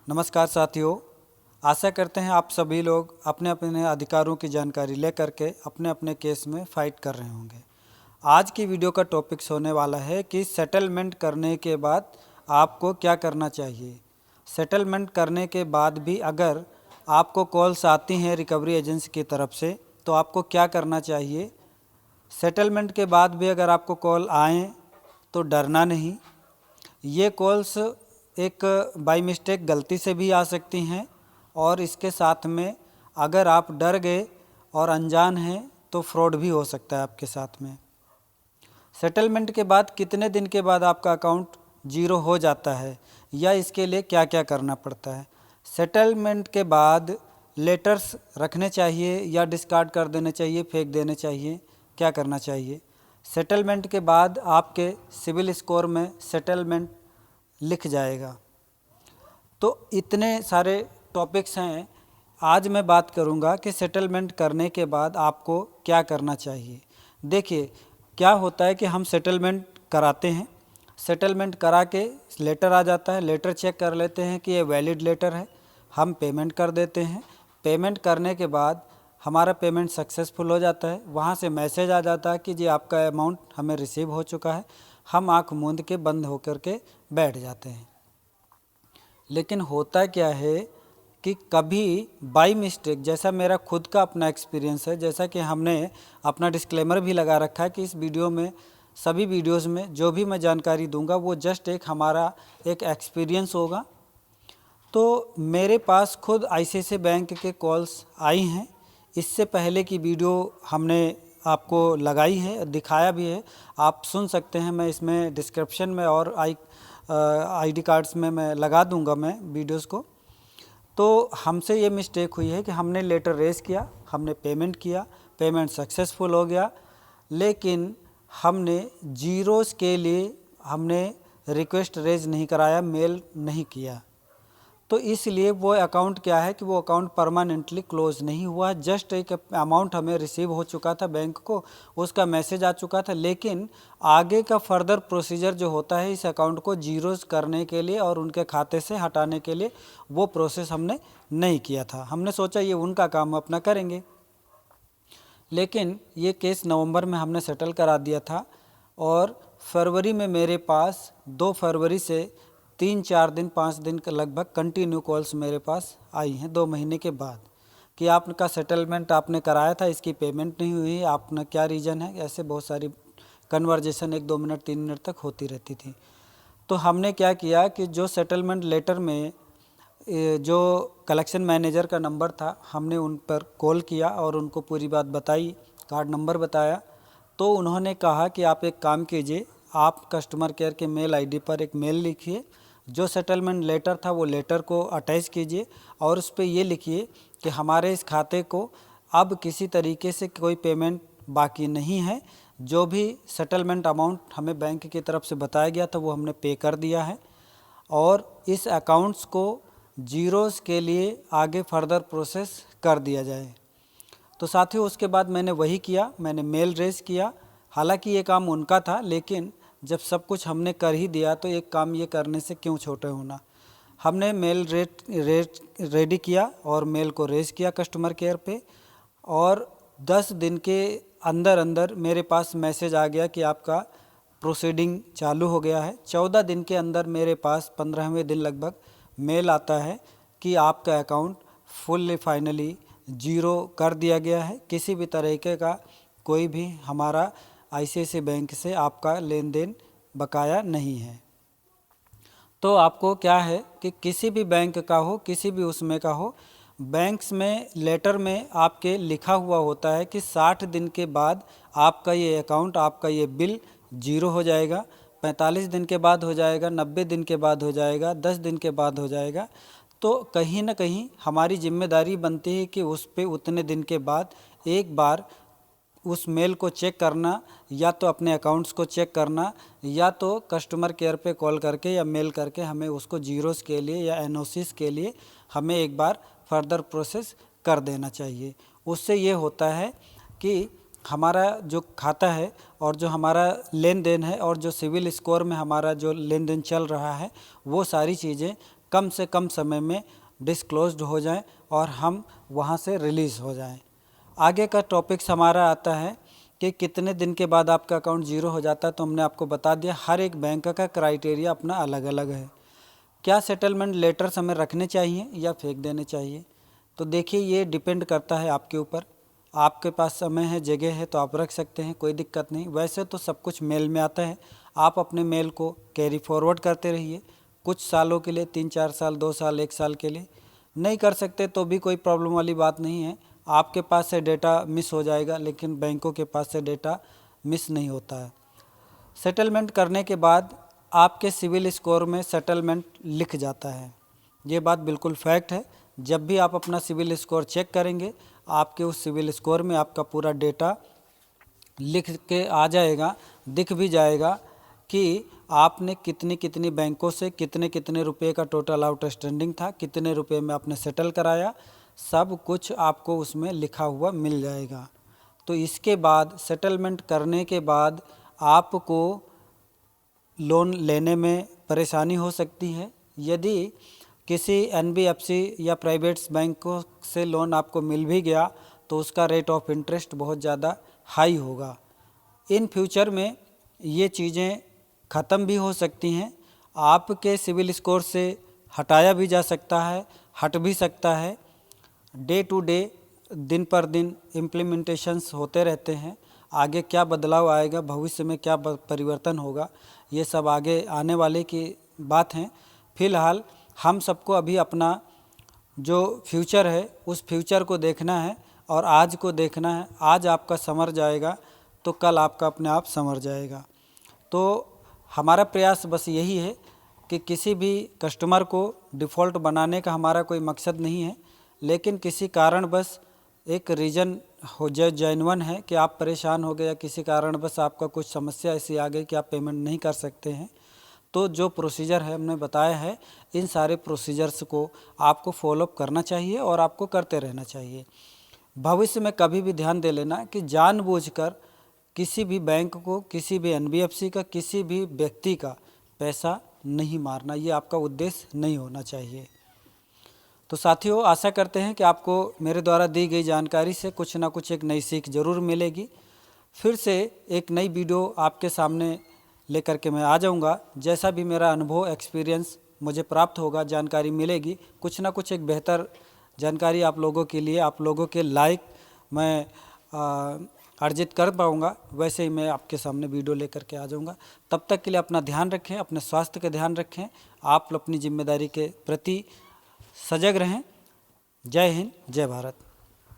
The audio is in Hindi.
नमस्कार साथियों, आशा करते हैं आप सभी लोग अपने अपने अधिकारों की जानकारी लेकर के अपने अपने केस में फ़ाइट कर रहे होंगे। आज की वीडियो का टॉपिक्स होने वाला है कि सेटलमेंट करने के बाद आपको क्या करना चाहिए। सेटलमेंट करने के बाद भी अगर आपको कॉल्स आती हैं रिकवरी एजेंसी की तरफ से तो आपको क्या करना चाहिए। सेटलमेंट के बाद भी अगर आपको कॉल आएँ तो डरना नहीं। ये कॉल्स एक बाय मिस्टेक गलती से भी आ सकती हैं और इसके साथ में अगर आप डर गए और अनजान हैं तो फ्रॉड भी हो सकता है आपके साथ में। सेटलमेंट के बाद कितने दिन के बाद आपका अकाउंट जीरो हो जाता है या इसके लिए क्या क्या करना पड़ता है। सेटलमेंट के बाद लेटर्स रखने चाहिए या डिस्कार्ड कर देने चाहिए, फेंक देने चाहिए, क्या करना चाहिए। सेटलमेंट के बाद आपके सिविल स्कोर में सेटलमेंट लिख जाएगा। तो इतने सारे टॉपिक्स हैं। आज मैं बात करूंगा कि सेटलमेंट करने के बाद आपको क्या करना चाहिए। देखिए क्या होता है कि हम सेटलमेंट कराते हैं, सेटलमेंट करा के लेटर आ जाता है, लेटर चेक कर लेते हैं कि ये वैलिड लेटर है, हम पेमेंट कर देते हैं। पेमेंट करने के बाद हमारा पेमेंट सक्सेसफुल हो जाता है। वहाँ से मैसेज आ जाता है कि जी आपका अमाउंट हमें रिसीव हो चुका है। हम आँख मूंद के बंद होकर के बैठ जाते हैं। लेकिन होता क्या है कि कभी बाय मिस्टेक, जैसा मेरा खुद का अपना एक्सपीरियंस है, जैसा कि हमने अपना डिस्क्लेमर भी लगा रखा है कि इस वीडियो में, सभी वीडियोस में जो भी मैं जानकारी दूंगा वो जस्ट एक हमारा एक एक्सपीरियंस होगा। तो मेरे पास खुद आईसीआईसीआई बैंक के कॉल्स आई हैं। इससे पहले की वीडियो हमने आपको लगाई है, दिखाया भी है, आप सुन सकते हैं। मैं इसमें डिस्क्रिप्शन में और आईडी कार्ड्स में मैं लगा दूंगा मैं वीडियोस को। तो हमसे ये मिस्टेक हुई है कि हमने लेटर रेज किया, हमने पेमेंट किया, पेमेंट सक्सेसफुल हो गया, लेकिन हमने जीरोस के लिए हमने रिक्वेस्ट रेज नहीं कराया, मेल नहीं किया। तो इसलिए वो अकाउंट क्या है कि वो अकाउंट परमानेंटली क्लोज नहीं हुआ। जस्ट एक अमाउंट हमें रिसीव हो चुका था बैंक को, उसका मैसेज आ चुका था, लेकिन आगे का फर्दर प्रोसीजर जो होता है इस अकाउंट को जीरोस करने के लिए और उनके खाते से हटाने के लिए, वो प्रोसेस हमने नहीं किया था। हमने सोचा ये उनका काम अपना करेंगे, लेकिन ये केस नवंबर में हमने सेटल करा दिया था और फरवरी में मेरे पास 2 फरवरी से 3-4 दिन 5 दिन के लगभग कंटिन्यू कॉल्स मेरे पास आई हैं 2 महीने के बाद कि आपका सेटलमेंट आपने कराया था, इसकी पेमेंट नहीं हुई, आपने क्या रीज़न है। ऐसे बहुत सारी कन्वर्जेसन 1-2 मिनट 3 मिनट तक होती रहती थी। तो हमने क्या किया कि जो सेटलमेंट लेटर में जो कलेक्शन मैनेजर का नंबर था, हमने उन पर कॉल किया और उनको पूरी बात बताई, कार्ड नंबर बताया। तो उन्होंने कहा कि आप एक काम कीजिए, आप कस्टमर केयर के मेल आईडी पर एक मेल लिखिए, जो सेटलमेंट लेटर था वो लेटर को अटैच कीजिए और उस पर ये लिखिए कि हमारे इस खाते को अब किसी तरीके से कोई पेमेंट बाकी नहीं है। जो भी सेटलमेंट अमाउंट हमें बैंक की तरफ से बताया गया था वो हमने पे कर दिया है और इस अकाउंट्स को जीरोस के लिए आगे फर्दर प्रोसेस कर दिया जाए। तो साथियों उसके बाद मैंने वही किया, मैंने मेल रेज किया। हालांकि ये काम उनका था, लेकिन जब सब कुछ हमने कर ही दिया तो एक काम ये करने से क्यों छोटे होना। हमने मेल रेडी किया और मेल को रेज किया कस्टमर केयर पे और 10 दिन के अंदर अंदर मेरे पास मैसेज आ गया कि आपका प्रोसीडिंग चालू हो गया है। 14 दिन के अंदर मेरे पास 15वें दिन लगभग मेल आता है कि आपका अकाउंट फुल्ली फाइनली जीरो कर दिया गया है। किसी भी तरीके का कोई भी हमारा आईसीआईसीआई बैंक से आपका लेन देन बकाया नहीं है। तो आपको क्या है कि किसी भी बैंक का हो, किसी भी उसमें का हो, बैंक्स में लेटर में आपके लिखा हुआ होता है कि 60 दिन के बाद आपका ये अकाउंट, आपका ये बिल जीरो हो जाएगा, 45 दिन के बाद हो जाएगा, 90 दिन के बाद हो जाएगा, 10 दिन के बाद हो जाएगा। तो कहीं ना कहीं हमारी जिम्मेदारी बनती है कि उस पे उतने दिन के बाद एक बार उस मेल को चेक करना, या तो अपने अकाउंट्स को चेक करना, या तो कस्टमर केयर पे कॉल करके या मेल करके हमें उसको जीरोस के लिए या एनओसीस के लिए हमें एक बार फर्दर प्रोसेस कर देना चाहिए। उससे ये होता है कि हमारा जो खाता है और जो हमारा लेन देन है और जो सिविल स्कोर में हमारा जो लेन देन चल रहा है वो सारी चीज़ें कम से कम समय में डिस्क्लोज्ड हो जाएं और हम वहां से रिलीज़ हो जाएं। आगे का टॉपिक्स हमारा आता है कि कितने दिन के बाद आपका अकाउंट ज़ीरो हो जाता है। तो हमने आपको बता दिया, हर एक बैंक का क्राइटेरिया अपना अलग अलग है। क्या सेटलमेंट लेटर्स हमें रखने चाहिए या फेंक देने चाहिए? तो देखिए, ये डिपेंड करता है आपके ऊपर। आपके पास समय है, जगह है, तो आप रख सकते हैं, कोई दिक्कत नहीं। वैसे तो सब कुछ मेल में आता है, आप अपने मेल को कैरी फॉरवर्ड करते रहिए कुछ सालों के लिए, 3-4 साल, 2 साल, 1 साल के लिए। नहीं कर सकते तो भी कोई प्रॉब्लम वाली बात नहीं है। आपके पास से डेटा मिस हो जाएगा, लेकिन बैंकों के पास से डेटा मिस नहीं होता है। सेटलमेंट करने के बाद आपके सिविल स्कोर में सेटलमेंट लिख जाता है। ये बात बिल्कुल फैक्ट है। जब भी आप अपना सिविल स्कोर चेक करेंगे, आपके उस सिविल स्कोर में आपका पूरा डेटा लिख के आ जाएगा, दिख भी जाएगा कि आपने कितनी कितनी बैंकों से कितने कितने रुपए का टोटल आउटस्टैंडिंग था, कितने रुपए में आपने सेटल कराया, सब कुछ आपको उसमें लिखा हुआ मिल जाएगा। तो इसके बाद सेटलमेंट करने के बाद आपको लोन लेने में परेशानी हो सकती है। यदि किसी एनबीएफसी या प्राइवेट्स बैंकों से लोन आपको मिल भी गया तो उसका रेट ऑफ इंटरेस्ट बहुत ज़्यादा हाई होगा। इन फ्यूचर में ये चीज़ें ख़त्म भी हो सकती हैं। आपके सिविल स्कोर से हटाया भी जा सकता है, हट भी सकता है। डे टू डे, दिन पर दिन इम्प्लीमेंटेशंस होते रहते हैं। आगे क्या बदलाव आएगा, भविष्य में क्या परिवर्तन होगा, ये सब आगे आने वाले की बात है। फ़िलहाल हम सबको अभी अपना जो फ्यूचर है उस फ्यूचर को देखना है और आज को देखना है। आज आपका संवर जाएगा तो कल आपका अपने आप संवर जाएगा। तो हमारा प्रयास बस यही है कि किसी भी कस्टमर को डिफ़ॉल्ट बनाने का हमारा कोई मकसद नहीं है, लेकिन किसी कारण बस एक रीज़न हो जाए, जेन्युइन है कि आप परेशान हो गए या किसी कारण बस आपका कुछ समस्या ऐसी आ गई कि आप पेमेंट नहीं कर सकते हैं, तो जो प्रोसीजर है हमने बताया है, इन सारे प्रोसीजर्स को आपको फॉलोअप करना चाहिए और आपको करते रहना चाहिए। भविष्य में कभी भी ध्यान दे लेना कि जानबूझकर किसी भी बैंक को, किसी भी एनबीएफसी का, किसी भी व्यक्ति का पैसा नहीं मारना, ये आपका उद्देश्य नहीं होना चाहिए। तो साथियों, आशा करते हैं कि आपको मेरे द्वारा दी गई जानकारी से कुछ ना कुछ एक नई सीख ज़रूर मिलेगी। फिर से एक नई वीडियो आपके सामने लेकर के मैं आ जाऊंगा। जैसा भी मेरा अनुभव, एक्सपीरियंस मुझे प्राप्त होगा, जानकारी मिलेगी, कुछ ना कुछ एक बेहतर जानकारी आप लोगों के लिए, आप लोगों के लाइक मैं अर्जित कर पाऊँगा, वैसे ही मैं आपके सामने वीडियो लेकर के आ जाऊँगा। तब तक के लिए अपना ध्यान रखें, अपने स्वास्थ्य का ध्यान रखें, आप अपनी जिम्मेदारी के प्रति सजग रहें। जय हिंद, जय भारत।